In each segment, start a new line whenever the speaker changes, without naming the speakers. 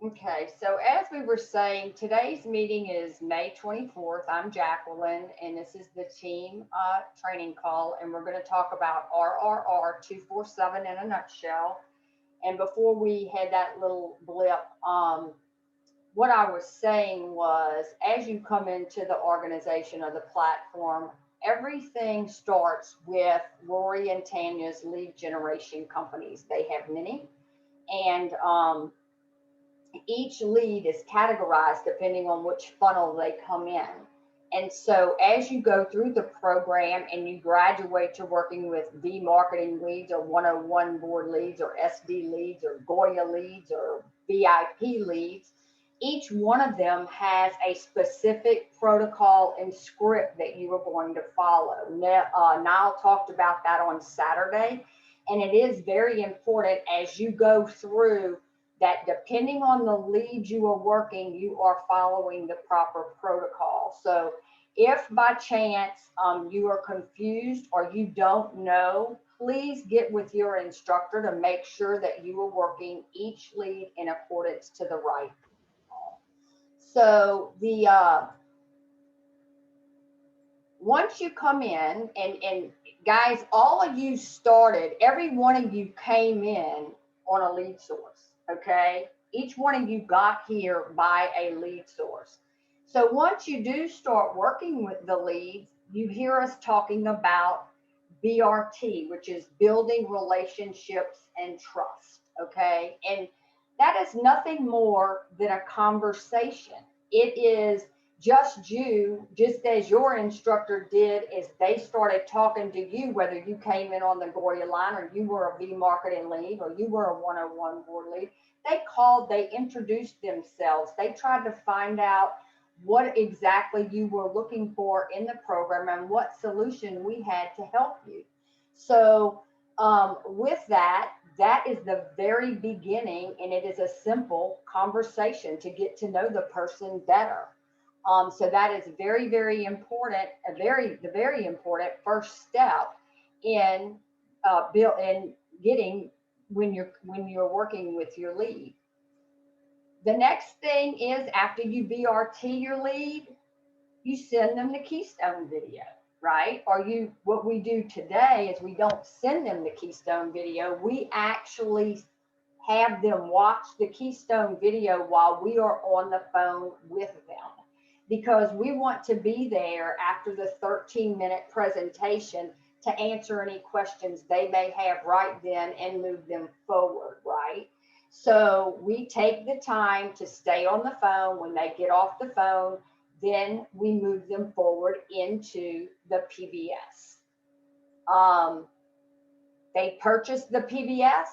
Okay, so as we were saying, today's meeting is May 24th. I'm Jacqueline, and this is the team training call, and we're going to talk about RRR247 in a nutshell. And before we had that little blip, what I was saying was as you come into the organization or the platform, everything starts with Rory and Tanya's lead generation companies. They have many, and each lead is categorized depending on which funnel they come in. And so as you go through the program and you graduate to working with V marketing leads or 101 board leads or SD leads or Goya leads or VIP leads, each one of them has a specific protocol and script that you are going to follow. Niall talked about that on Saturday, and it is very important as you go through that depending on the lead you are working, you are following the proper protocol. So if by chance you are confused or you don't know, please get with your instructor to make sure that you are working each lead in accordance to the right. So the once you come in and guys, all of you started, every one of you came in on a lead source, okay? Each one of you got here by a lead source. So once you do start working with the leads, you hear us talking about BRT, which is building relationships and trust, okay? And that is nothing more than a conversation. It is just you, just as your instructor did, is they started talking to you, whether you came in on the Goya line or you were a V marketing lead or you were a 101 board lead. They called, they introduced themselves, they tried to find out what exactly you were looking for in the program and what solution we had to help you. So with that, that is the very beginning, and it is a simple conversation to get to know the person better. So that is very, very important, the very important first step in in getting when you're working with your lead. The next thing is after you BRT your lead, you send them the Keystone video, right? Or what we do today is we don't send them the Keystone video. We actually have them watch the Keystone video while we are on the phone with them, because we want to be there after the 13-minute presentation to answer any questions they may have right then and move them forward, right? So we take the time to stay on the phone. When they get off the phone, then we move them forward into the PBS. They purchase the PBS,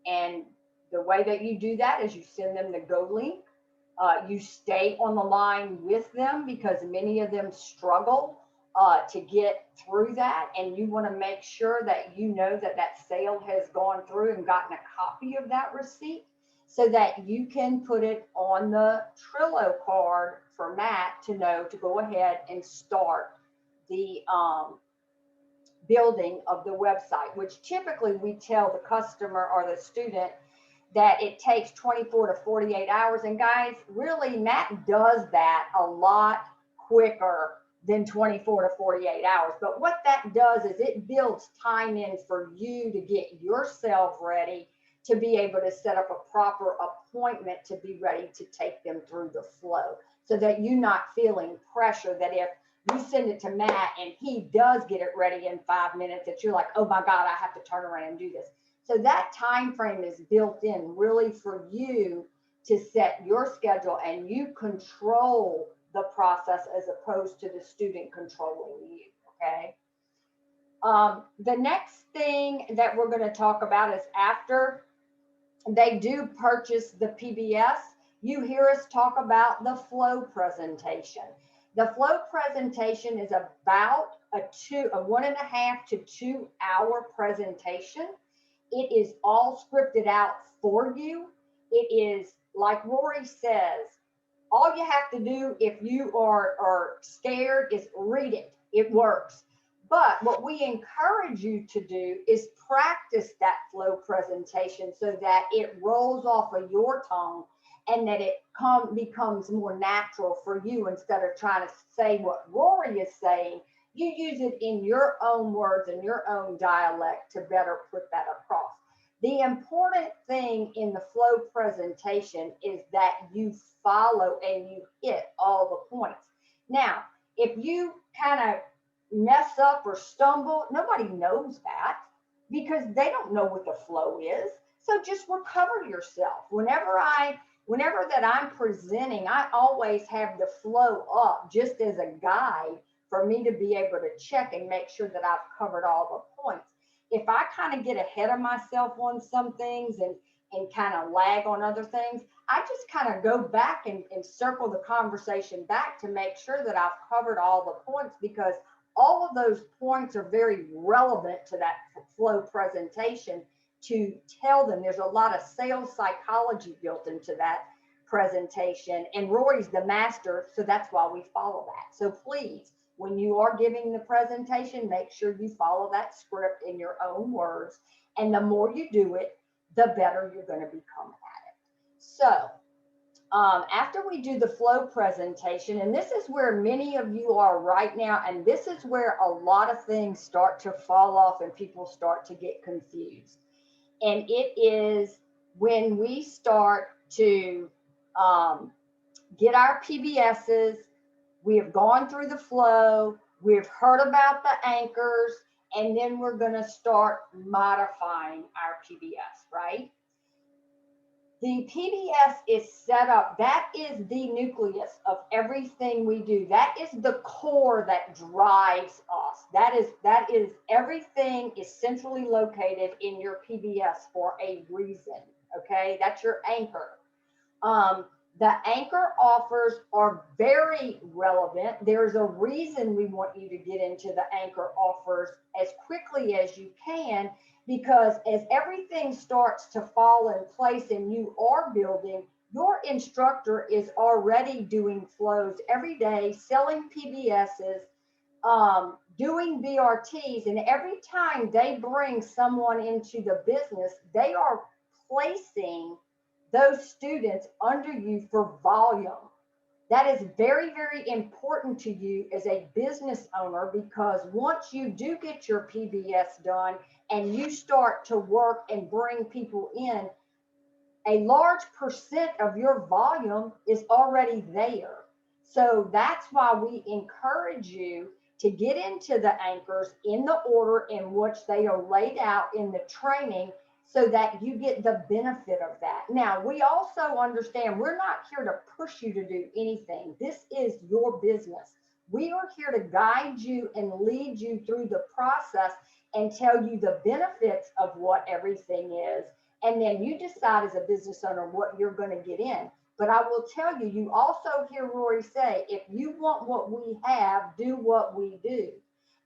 and the way that you do that is you send them the Go link. You stay on the line with them because many of them struggle to get through that, and you want to make sure that you know that that sale has gone through and gotten a copy of that receipt so that you can put it on the Trello card for Matt to know to go ahead and start the building of the website, which typically we tell the customer or the student that it takes 24 to 48 hours. And guys, really, Matt does that a lot quicker than 24 to 48 hours. But what that does is it builds time in for you to get yourself ready to be able to set up a proper appointment to be ready to take them through the flow, so that you're not feeling pressure that if you send it to Matt and he does get it ready in 5 minutes, that you're like, oh my God, I have to turn around and do this. So that time frame is built in really for you to set your schedule, and you control the process as opposed to the student controlling you, okay? The next thing that we're going to talk about is after they do purchase the PBS, you hear us talk about the flow presentation. The flow presentation is about a 1.5 to 2 hour presentation. It is all scripted out for you. It is, like Rory says, all you have to do if you are scared is read it. It works. But what we encourage you to do is practice that flow presentation so that it rolls off of your tongue and that it becomes more natural for you. Instead of trying to say what Rory is saying, you use it in your own words and your own dialect to better put that across. The important thing in the flow presentation is that you follow and you hit all the points. Now, if you kind of mess up or stumble, nobody knows that because they don't know what the flow is. So just recover yourself. Whenever that I'm presenting, I always have the flow up just as a guide for me to be able to check and make sure that I've covered all the points. If I kind of get ahead of myself on some things and kind of lag on other things, I just kind of go back and circle the conversation back to make sure that I've covered all the points, because all of those points are very relevant to that flow presentation to tell them. There's a lot of sales psychology built into that presentation, and Rory's the master, so that's why we follow that. So please, when you are giving the presentation, make sure you follow that script in your own words, and the more you do it, the better you're going to become at it. So after we do the flow presentation, and this is where many of you are right now, and this is where a lot of things start to fall off and people start to get confused. And it is when we start to get our PBSs, we have gone through the flow, we've heard about the anchors, and then we're going to start modifying our PBS, right? The PBS is set up, that is the nucleus of everything we do. That is the core that drives us. That is everything is centrally located in your PBS for a reason, okay? That's your anchor. The anchor offers are very relevant. There's a reason we want you to get into the anchor offers as quickly as you can, because as everything starts to fall in place and you are building, your instructor is already doing flows every day, selling PBSs, doing BRTs, and every time they bring someone into the business, they are placing those students under you for volume. That is very, very important to you as a business owner, because once you do get your PBS done and you start to work and bring people in, a large percent of your volume is already there. So that's why we encourage you to get into the anchors in the order in which they are laid out in the training, so that you get the benefit of that. Now, we also understand we're not here to push you to do anything. This is your business. We are here to guide you and lead you through the process and tell you the benefits of what everything is. And then you decide as a business owner what you're going to get in. But I will tell you, you also hear Rory say, if you want what we have, do what we do.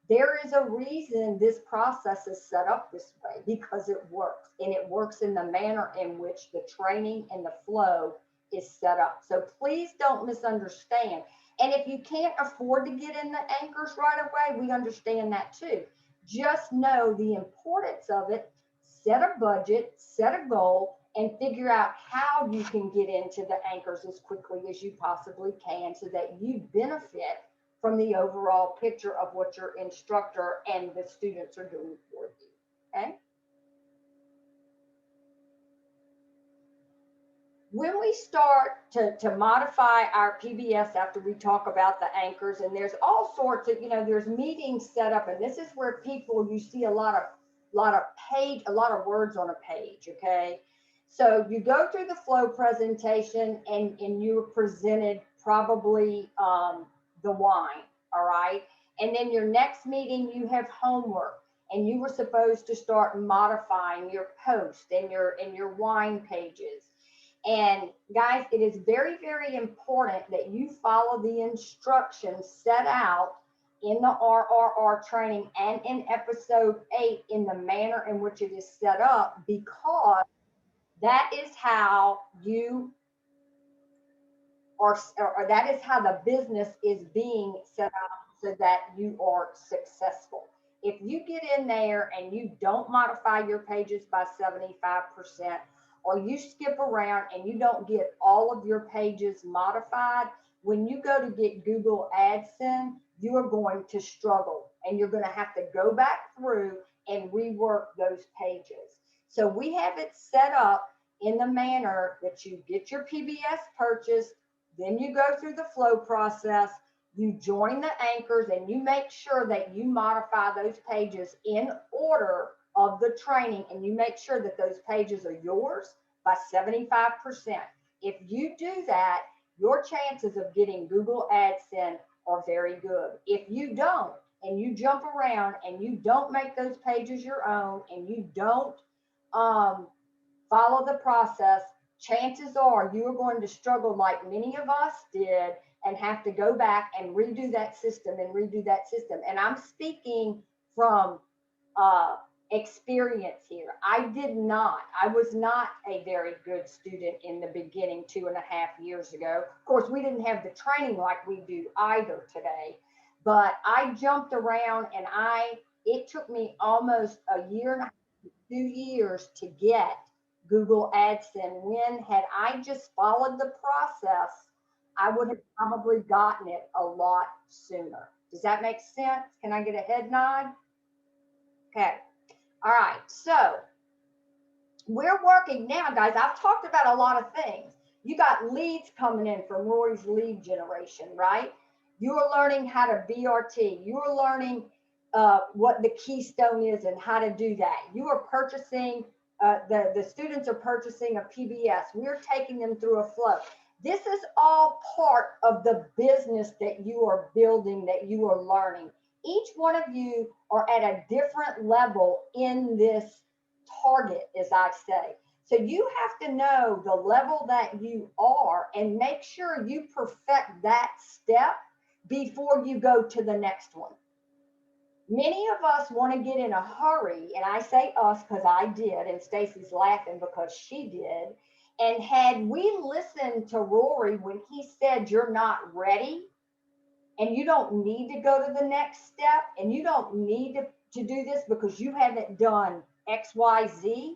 There is a reason this process is set up this way, because it works, and it works in the manner in which the training and the flow is set up. So please don't misunderstand. And if you can't afford to get in the anchors right away, we understand that too. Just know the importance of it. Set a budget, set a goal, and figure out how you can get into the anchors as quickly as you possibly can, so that you benefit from the overall picture of what your instructor and the students are doing for you, okay? When we start to modify our PBS after we talk about the anchors, and there's all sorts of, there's meetings set up, and this is where you see a lot of words on a page, okay? So you go through the flow presentation and you're presented probably the wine, all right? And then your next meeting, you have homework, and you were supposed to start modifying your post and your wine pages. And guys, it is very, very important that you follow the instructions set out in the RRR training and in episode 8 in the manner in which it is set up, because that is how you or that is how the business is being set up so that you are successful. If you get in there and you don't modify your pages by 75%, or you skip around and you don't get all of your pages modified, when you go to get Google AdSense, you are going to struggle and you're going to have to go back through and rework those pages. So we have it set up in the manner that you get your PBS purchased, then you go through the flow process, you join the anchors, and you make sure that you modify those pages in order of the training, and you make sure that those pages are yours by 75%. If you do that, your chances of getting Google AdSense are very good. If you don't, and you jump around and you don't make those pages your own, and you don't follow the process, chances are you are going to struggle like many of us did and have to go back and redo that system and redo that system. And I'm speaking from experience here. I was not a very good student in the beginning 2.5 years ago. Of course, we didn't have the training like we do either today, but I jumped around and it took me almost a year and a half, 2 years to get Google AdSense. When had I just followed the process, I would have probably gotten it a lot sooner. Does that make sense? Can I get a head nod? Okay. All right. So we're working now, guys. I've talked about a lot of things. You got leads coming in from Rory's lead generation, right? You are learning how to BRT. You are learning what the keystone is and how to do that. You are purchasing, the students are purchasing a PBS. We're taking them through a flow. This is all part of the business that you are building, that you are learning. Each one of you are at a different level in this target, as I say. So you have to know the level that you are and make sure you perfect that step before you go to the next one. Many of us want to get in a hurry, and I say us because I did, and Stacy's laughing because she did. And had we listened to Rory when he said you're not ready, and you don't need to go to the next step, and you don't need to do this because you haven't done XYZ,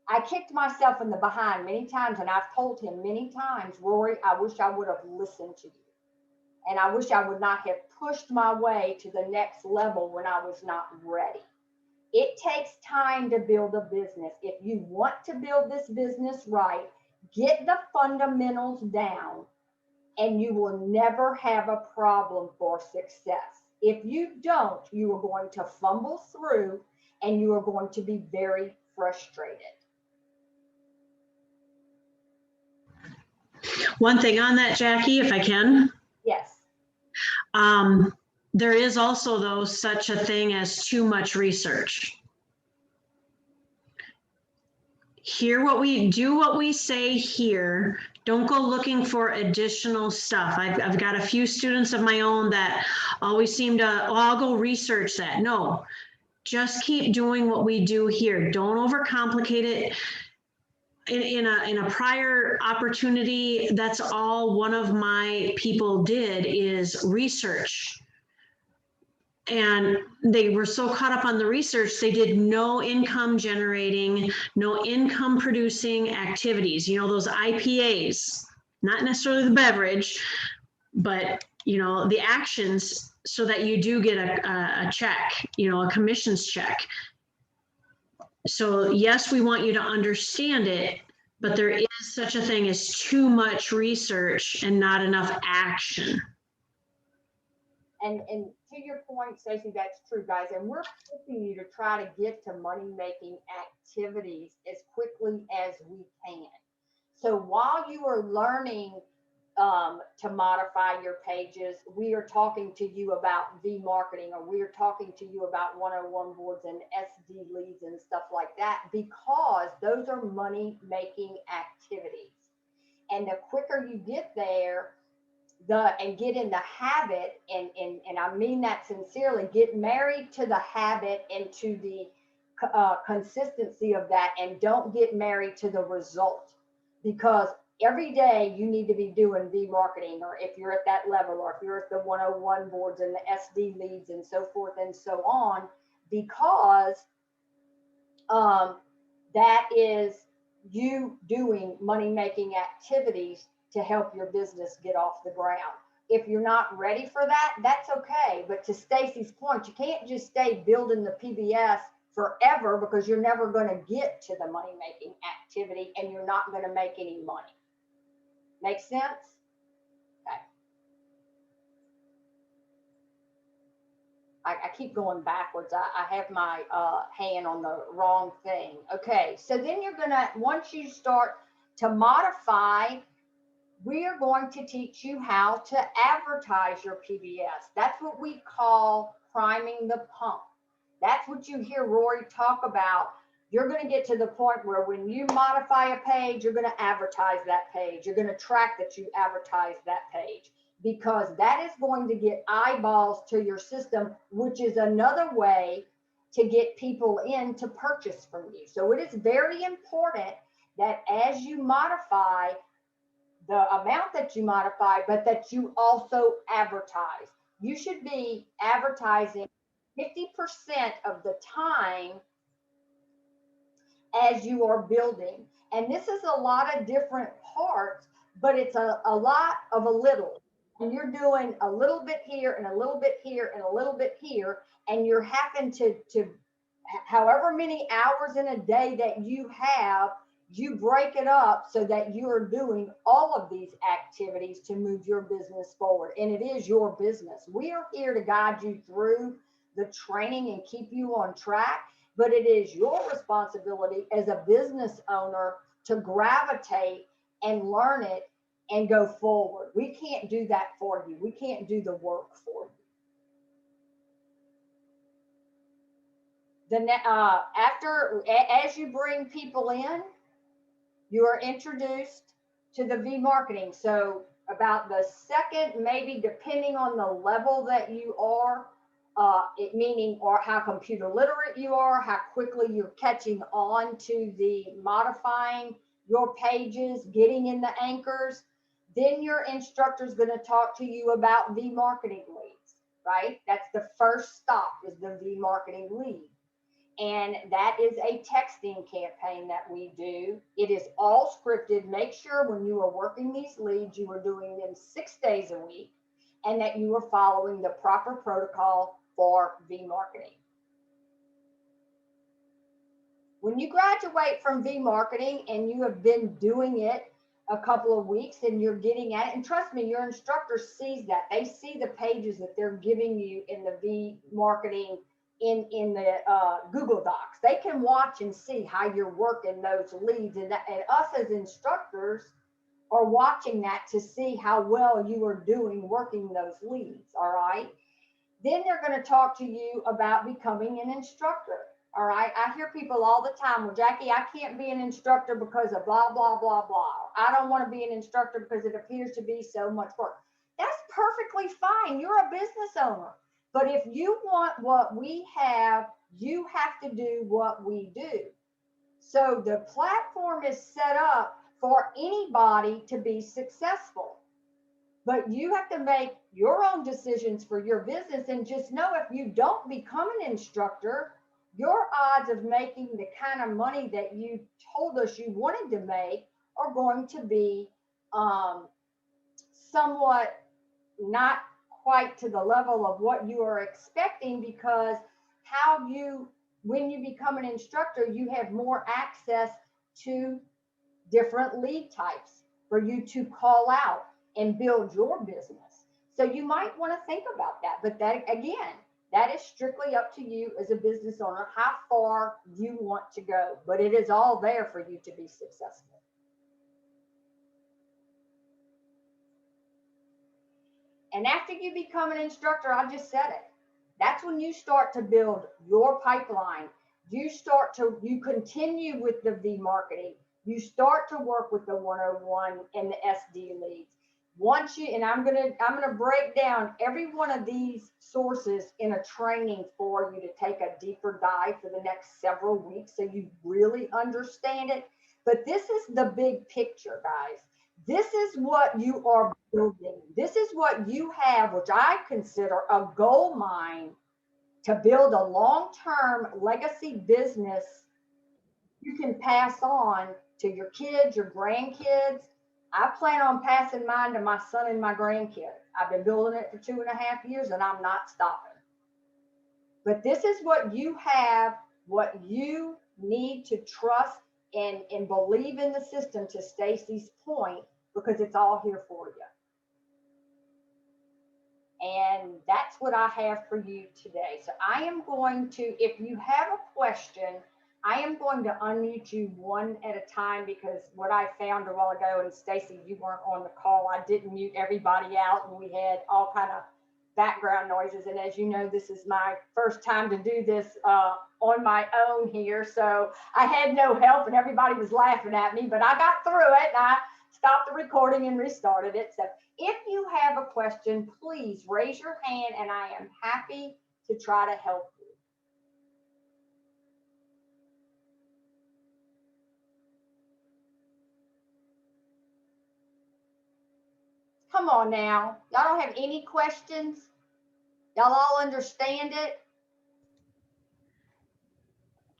I kicked myself in the behind many times, and I've told him many times, Rory, I wish I would have listened to you. And I wish I would not have pushed my way to the next level when I was not ready. It takes time to build a business. If you want to build this business right, get the fundamentals down, and you will never have a problem for success. If you don't, you are going to fumble through and you are going to be very frustrated.
One thing on that, Jackie, if I can.
Yes.
There is also, though, such a thing as too much research. Hear what we do, what we say here. Don't go looking for additional stuff. I've got a few students of my own that always seem to, oh, I'll go research that. No, just keep doing what we do here. Don't overcomplicate it. In a prior opportunity, that's all one of my people did is research. And they were so caught up on the research, they did no income generating, no income producing activities. You know, those IPAs, not necessarily the beverage, but, you know, the actions so that you do get a check, you know, a commissions check. So yes, we want you to understand it, but there is such a thing as too much research and not enough action.
And to your point, Stacey, that's true, guys. And we're pushing you to try to get to money-making activities as quickly as we can. So while you are learning to modify your pages, we are talking to you about V-marketing, or we are talking to you about 101 boards and SD leads and stuff like that, because those are money-making activities. And the quicker you get there, and get in the habit, and I mean that sincerely, get married to the habit and to the consistency of that, and don't get married to the result, because every day you need to be doing V-marketing, or if you're at that level, or if you're at the 101 boards and the SD leads and so forth and so on, because that is you doing money-making activities to help your business get off the ground. If you're not ready for that, that's okay. But to Stacy's point, you can't just stay building the PBS forever because you're never going to get to the money-making activity and you're not going to make any money. Make sense? Okay. I keep going backwards. I have my hand on the wrong thing. Okay, so then you're gonna, once you start to modify, we are going to teach you how to advertise your PBS. That's what we call priming the pump. That's what you hear Rory talk about. You're going to get to the point where when you modify a page, you're going to advertise that page. You're going to track that you advertise that page, because that is going to get eyeballs to your system, which is another way to get people in to purchase from you. So it is very important that as you modify, the amount that you modify, but that you also advertise. You should be advertising 50% of the time as you are building. And this is a lot of different parts, but it's a lot of a little. And you're doing a little bit here and a little bit here and a little bit here, and you're having to however many hours in a day that you have, you break it up so that you are doing all of these activities to move your business forward. And it is your business. We are here to guide you through the training and keep you on track, but it is your responsibility as a business owner to gravitate and learn it and go forward. We can't do that for you. We can't do the work for you. As you bring people in, you are introduced to the V marketing. So about the second, maybe depending on the level that you are, meaning or how computer literate you are, how quickly you're catching on to the modifying your pages, getting in the anchors, then your instructor is going to talk to you about V marketing leads, right? That's the first stop, is the V marketing lead. And that is a texting campaign that we do. It is all scripted. Make sure when you are working these leads, you are doing them 6 days a week, and that you are following the proper protocol for V marketing. When you graduate from V marketing and you have been doing it a couple of weeks and you're getting at it, and trust me, your instructor sees that. They see the pages that they're giving you in the V marketing in the Google Docs. They can watch and see how you're working those leads, and us as instructors are watching that to see how well you are doing working those leads. All right. Then they're going to talk to you about becoming an instructor. All right. I hear people all the time, well, Jackie, I can't be an instructor because of blah, blah, blah, blah. I don't want to be an instructor because it appears to be so much work. That's perfectly fine. You're a business owner. But if you want what we have, you have to do what we do. So the platform is set up for anybody to be successful. But you have to make your own decisions for your business, and just know if you don't become an instructor, your odds of making the kind of money that you told us you wanted to make are going to be somewhat not quite to the level of what you are expecting, because when you become an instructor, you have more access to different lead types for you to call out and build your business. So you might want to think about that. But that, again, that is strictly up to you as a business owner, how far you want to go. But it is all there for you to be successful. And after you become an instructor, I just said it, that's when you start to build your pipeline. You continue with the V marketing. You start to work with the 101 and the SD leads. And I'm gonna break down every one of these sources in a training for you to take a deeper dive for the next several weeks so you really understand it. But this is the big picture, guys. This is what you are building. This is what you have, which I consider a gold mine to build a long-term legacy business you can pass on to your kids, your grandkids. I plan on passing mine to my son and my grandkids. I've been building it for 2.5 years and I'm not stopping. But this is what you have, what you need to trust and believe in the system, to Stacy's point, because it's all here for you. And that's what I have for you today. So I am going to, if you have a question, I am going to unmute you one at a time, because what I found a while ago, and Stacy, you weren't on the call, I didn't mute everybody out and we had all kind of background noises. And as you know, this is my first time to do this on my own here. So I had no help and everybody was laughing at me, but I got through it and I stopped the recording and restarted it. So if you have a question, please raise your hand and I am happy to try to help you. Come on now. Y'all don't have any questions? Y'all all understand it?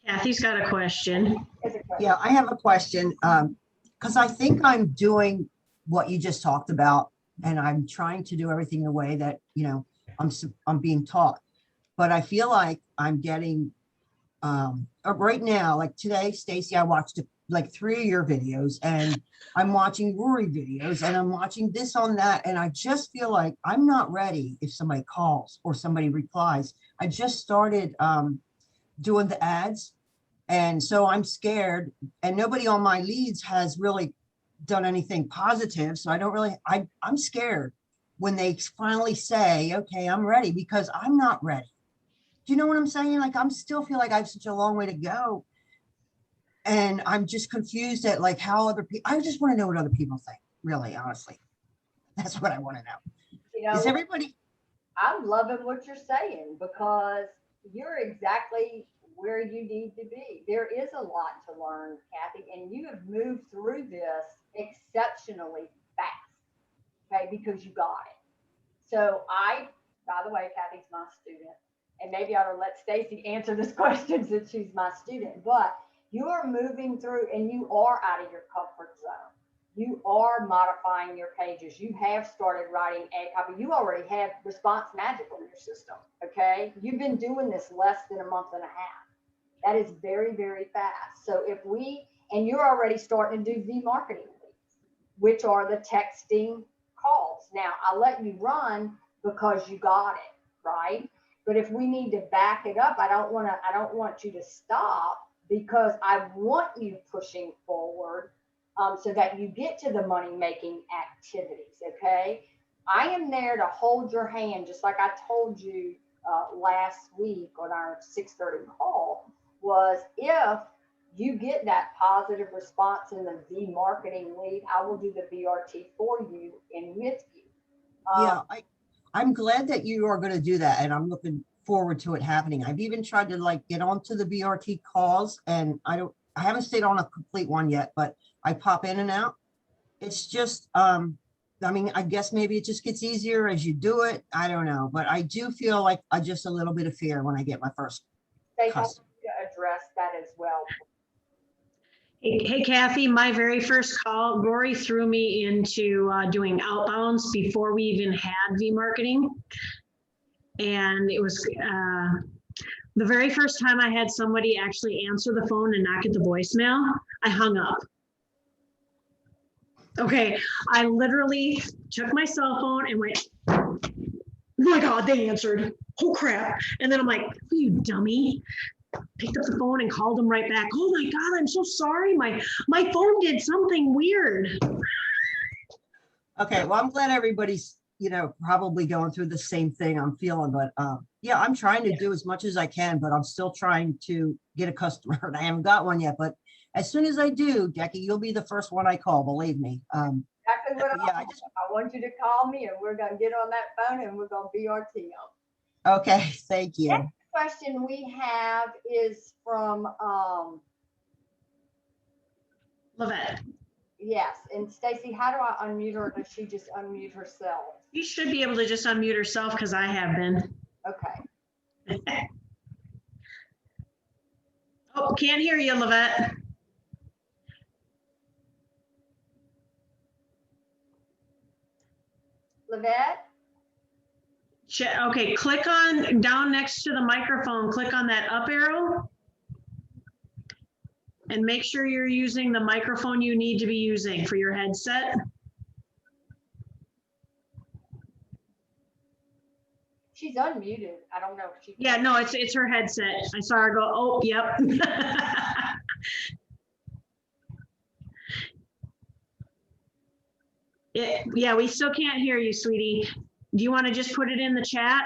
Kathy's got a question.
Yeah, I have a question, because I think I'm doing what you just talked about, and I'm trying to do everything the way that, you know, I'm being taught. But I feel like I'm getting, right now, like today, Stacy, I watched like 3 of your videos, and I'm watching Rory videos, and I'm watching this on that, and I just feel like I'm not ready if somebody calls or somebody replies. I just started doing the ads, and so I'm scared, and nobody on my leads has really done anything positive, so I don't really, I'm scared when they finally say, okay, I'm ready, because I'm not ready. Do you know what I'm saying? Like, I'm still feel like I have such a long way to go, and I'm just confused at like how other people, I just want to know what other people think, really, honestly. That's what I want to know.
You know,
Is everybody,
I'm loving what you're saying, because you're exactly where you need to be. There is a lot to learn, Kathy, and you have moved through this exceptionally fast, okay, because you got it. So by the way, Kathy's my student, and maybe I ought to let Stacy answer this question since she's my student, but you are moving through and you are out of your comfort zone. You are modifying your pages. You have started writing a copy. You already have Response Magic on your system, okay? You've been doing this less than a month and a half. That is very, very fast. So and you're already starting to do V-marketing leads, which are the texting calls. Now, I'll let you run because you got it, right? But if we need to back it up, I don't want you to stop, because I want you pushing forward, so that you get to the money-making activities, okay? I am there to hold your hand, just like I told you last week on our 6:30 call, was if you get that positive response in the V-marketing lead, I will do the BRT for you and with you.
yeah, I'm glad that you are going to do that, and I'm looking forward to it happening. I've even tried to like get onto the BRT calls, and I haven't stayed on a complete one yet, but I pop in and out. It's just, I mean, I guess maybe it just gets easier as you do it. I don't know, but I do feel like just a little bit of fear when I get my first customer.
To address that as well.
Hey, Kathy, my very first call, Rory threw me into doing outbounds before we even had V-marketing. And it was the very first time I had somebody actually answer the phone and not get the voicemail, I hung up. Okay, I literally took my cell phone and went, oh my God, they answered. Oh crap. And then I'm like, you dummy. Picked up the phone and called them right back. Oh my God, I'm so sorry. My phone did something weird.
Okay, well, I'm glad everybody's, you know, probably going through the same thing I'm feeling, but yeah, I'm trying to do as much as I can, but I'm still trying to get a customer, and I haven't got one yet, but as soon as I do, Jackie, you'll be the first one I call, believe me.
Exactly what
yeah,
I want you to call me, and we're going to get on that phone and we're going to BRT them.
Okay, thank you.
Next question we have is from
Lavette.
yes, and Stacy, how do I unmute her? Does she just unmute herself?
You should be able to just unmute herself, because I have been.
Okay.
Oh, can't hear you, Lavette.
Lavette?
Okay, click on down next to the microphone, click on that up arrow. And make sure you're using the microphone you need to be using for your headset.
She's unmuted. I don't know if she.
Yeah, no, it's her headset. I saw her go, oh, yep. Yeah, we still can't hear you, sweetie. Do you want to just put it in the chat?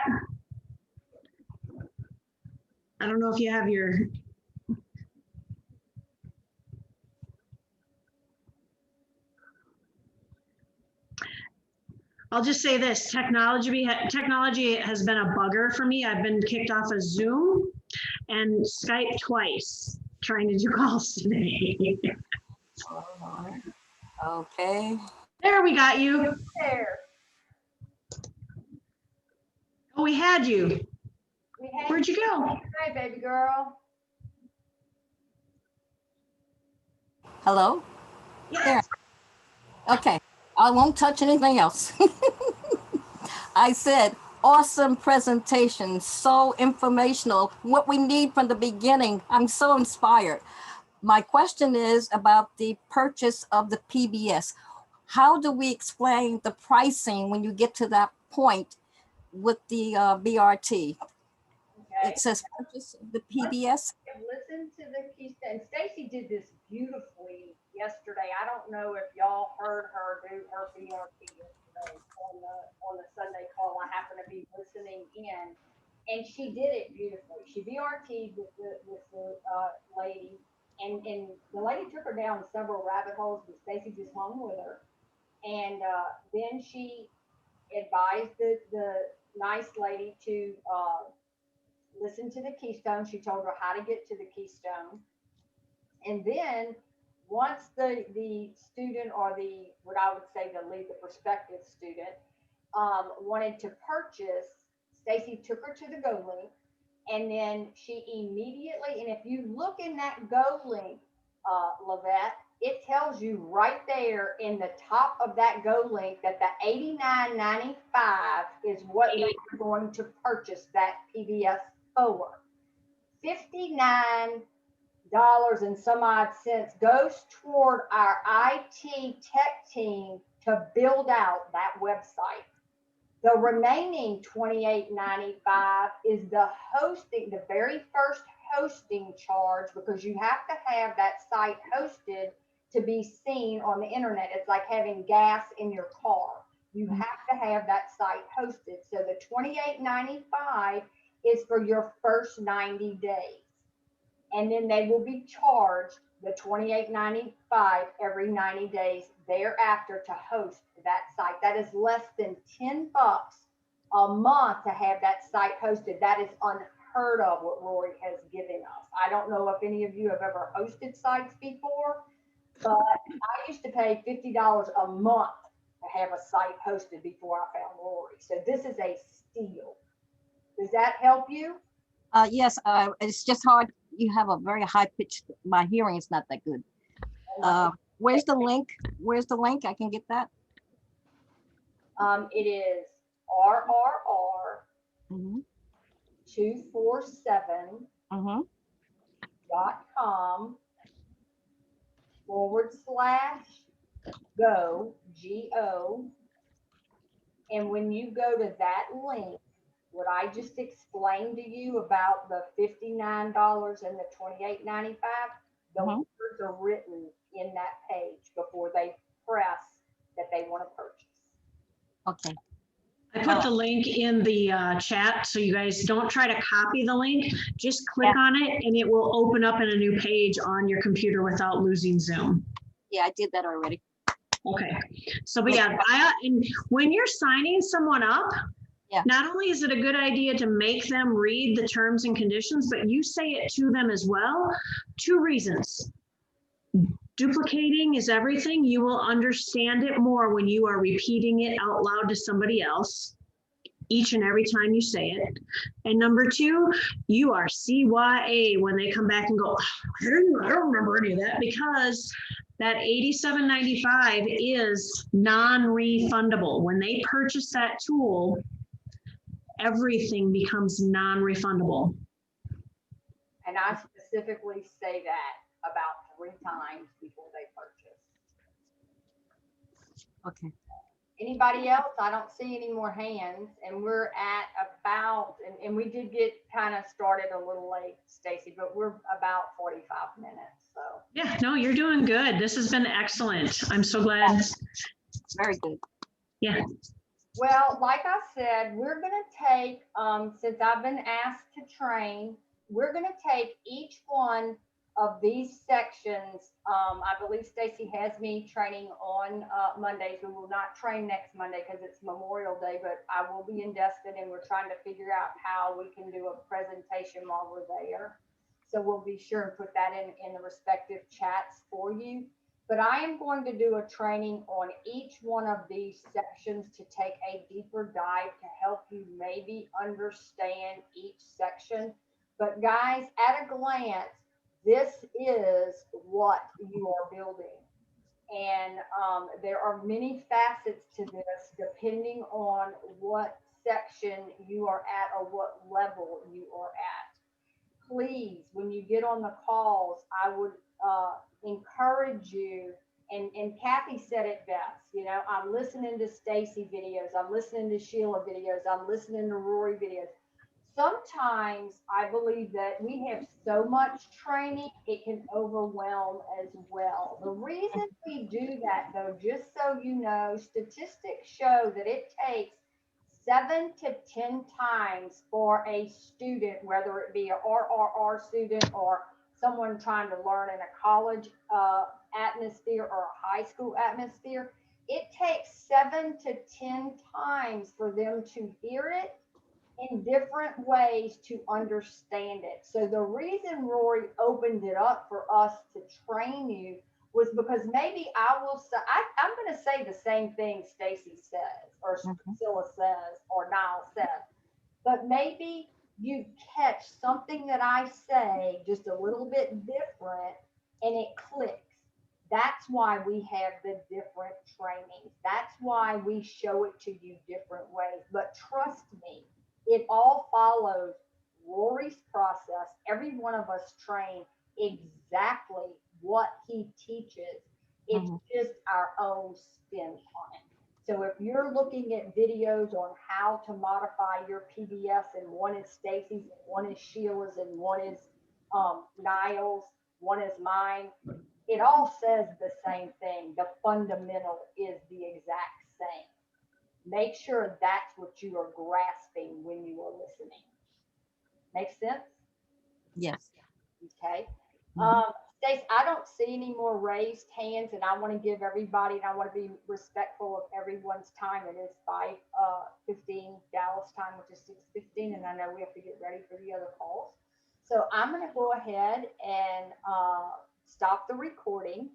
I don't know if you have your. I'll just say this, technology has been a bugger for me. I've been kicked off of Zoom and Skype twice trying to do calls today.
Okay.
There, we got you.
There.
Oh, we had you.
We had.
Where'd you go?
Hi, baby girl.
Hello?
Yes.
There. Okay. I won't touch anything else. I said, awesome presentation, so informational, what we need from the beginning. I'm so inspired. My question is about the purchase of the PBS. How do we explain the pricing when you get to that point with the BRT?
Okay.
It says purchase of the PBS.
Listen to the keystone. Stacy did this beautifully yesterday. I don't know if y'all heard her do her BRT yesterday on the Sunday call. I happened to be listening in, and she did it beautifully. She BRT'd with the lady, and the lady took her down several rabbit holes, but Stacy just hung with her. And then she advised the nice lady to listen to the keystone. She told her how to get to the keystone. And then once the student, or the, what I would say the lead, the prospective student, wanted to purchase, Stacy took her to the Go link, and then she immediately, and if you look in that Go link, Lavette, it tells you right there in the top of that Go link that the $89.95 is what they're going to purchase that PBS for. $59 and some odd cents goes toward our IT tech team to build out that website. The remaining $28.95 is the hosting, the very first hosting charge, because you have to have that site hosted to be seen on the internet. It's like having gas in your car. You have to have that site hosted. So the $28.95 is for your first 90 days. And then they will be charged the $28.95 every 90 days thereafter to host that site. That is less than $10 a month to have that site hosted. That is unheard of what Rory has given us. I don't know if any of you have ever hosted sites before, but I used to pay $50 a month to have a site hosted before I found Rory. So this is a steal. Does that help you?
Yes, it's just hard. You have a very high pitch. My hearing is not that good. Where's the link? Where's the link? I can get that.
It is RRR247.com/go, G-O. And when you go to that link, what I just explained to you about the $59 and the $28.95, the words are written in that page before they press that they want to purchase.
Okay.
I put the link in the chat, so you guys don't try to copy the link. Just click on it and it will open up in a new page on your computer without losing Zoom.
Yeah, I did that already.
Okay. So, but yeah, and when you're signing someone up, not only is it a good idea to make them read the terms and conditions, but you say it to them as well. 2 reasons. Duplicating is everything. You will understand it more when you are repeating it out loud to somebody else each and every time you say it. And number 2, you are CYA when they come back and go, I don't remember any of that, because that $87.95 is non-refundable. When they purchase that tool, everything becomes non-refundable.
And I specifically say that about 3 times before they purchase.
Okay.
Anybody else? I don't see any more hands, and we're at about, and we did get kind of started a little late, Stacy, but we're about 45 minutes, so.
Yeah, no, you're doing good. This has been excellent. I'm so glad.
Very good.
Yeah.
Well, like I said, we're gonna take, since I've been asked to train, we're gonna take each one of these sections. I believe Stacy has me training on Mondays. We will not train next Monday because it's Memorial Day, but I will be in Destin and we're trying to figure out how we can do a presentation while we're there. So we'll be sure and put that in the respective chats for you. But I am going to do a training on each one of these sections to take a deeper dive to help you maybe understand each section. But guys, at a glance, this is what you are building. And there are many facets to this depending on what section you are at or what level you are at. Please, when you get on the calls, I would encourage you. And Kathy said it best. You know, I'm listening to Stacy videos, I'm listening to Sheila videos, I'm listening to Rory videos. Sometimes I believe that we have so much training, it can overwhelm as well. The reason we do that, though, just so you know, statistics show that it takes 7 to 10 times for a student, whether it be a RRR student or someone trying to learn in a college atmosphere or a high school atmosphere, it takes 7 to 10 times for them to hear it in different ways to understand it. So the reason Rory opened it up for us to train you was because maybe I will say, I'm going to say the same thing Stacy says or Priscilla says or Niall says, but maybe you catch something that I say just a little bit different and it clicks. That's why we have the different trainings. That's why we show it to you different ways. But trust me, it all follows Rory's process. Every one of us train exactly what he teaches. It's just our own spin on it. So if you're looking at videos on how to modify your PBS, and one is Stacy's, and one is Sheila's, and one is Niall's, one is mine, it all says the same thing. The fundamental is the exact same. Make sure that's what you are grasping when you are listening. Make sense?
Yes.
Okay.
Mhm.
Stace, I don't see any more raised hands, and I want to give everybody, and I want to be respectful of everyone's time. It is 5:15 Dallas time, which is 6:15, and I know we have to get ready for the other calls. So I'm going to go ahead and stop the recording.